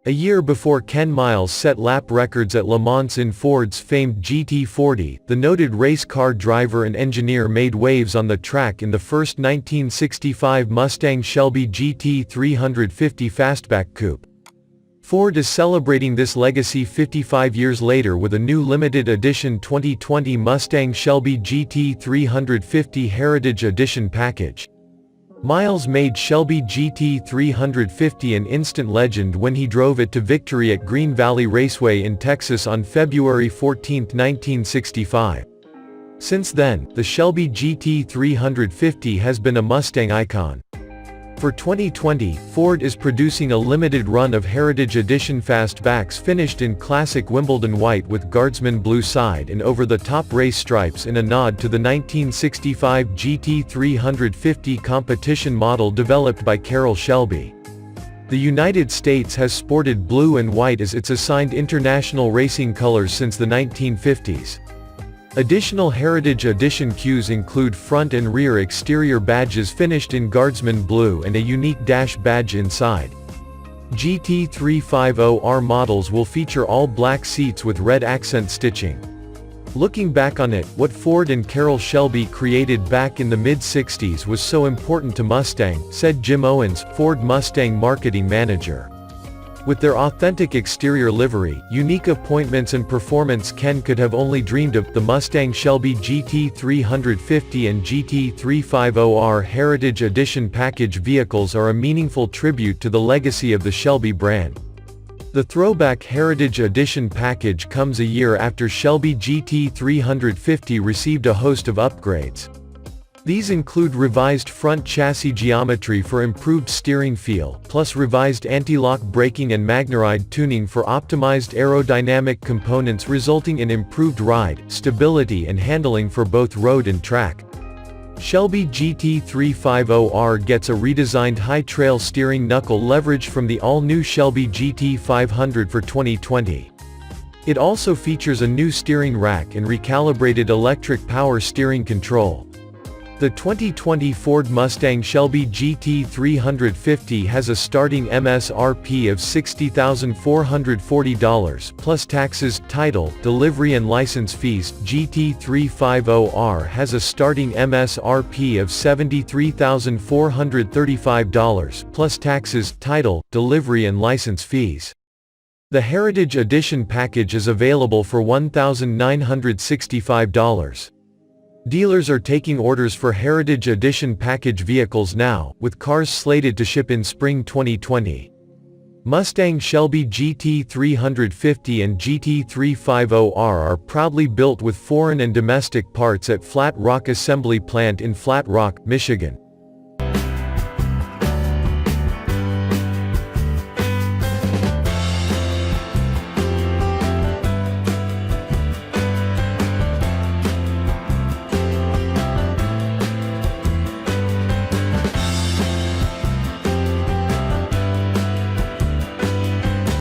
A year before Ken Miles set lap records at Le Mans in Ford's famed GT40, the noted race car driver and engineer made waves on the track in the first 1965 Mustang Shelby GT350 fastback coupe. Ford is celebrating this legacy 55 years later with a new limited edition 2020 Mustang Shelby GT350 Heritage Edition package. Miles made Shelby GT350 an instant legend when he drove it to victory at Green Valley Raceway in Texas on February 14, 1965. Since then, the Shelby GT350 has been a Mustang icon. For 2020, Ford is producing a limited run of Heritage Edition fastbacks finished in classic Wimbledon white with Guardsman blue side and over-the-top race stripes in a nod to the 1965 GT350 competition model developed by Carroll Shelby. The United States has sported blue and white as its assigned international racing colors since the 1950s. Additional Heritage Edition cues include front and rear exterior badges finished in Guardsman blue and a unique dash badge inside. GT350R models will feature all black seats with red accent stitching. Looking back on it, what Ford and Carroll Shelby created back in the mid-60s was so important to Mustang, said Jim Owens, Ford Mustang marketing manager. With their authentic exterior livery, unique appointments and performance Ken could have only dreamed of, the Mustang Shelby GT350 and GT350R Heritage Edition package vehicles are a meaningful tribute to the legacy of the Shelby brand. The throwback Heritage Edition package comes a year after Shelby GT350 received a host of upgrades. These include revised front chassis geometry for improved steering feel, plus revised anti-lock braking and Magnaride tuning for optimized aerodynamic components resulting in improved ride, stability and handling for both road and track. Shelby GT350R gets a redesigned high-trail steering knuckle leverage from the all-new Shelby GT500 for 2020. It also features a new steering rack and recalibrated electric power steering control. The 2020 Ford Mustang Shelby GT350 has a starting MSRP of $60,440 plus taxes, title, delivery and license fees. GT350R has a starting MSRP of $73,435 plus taxes, title, delivery and license fees. The Heritage Edition package is available for $1,965. Dealers are taking orders for Heritage Edition package vehicles now, with cars slated to ship in spring 2020. Mustang Shelby GT350 and GT350R are proudly built with foreign and domestic parts at Flat Rock Assembly Plant in Flat Rock, Michigan.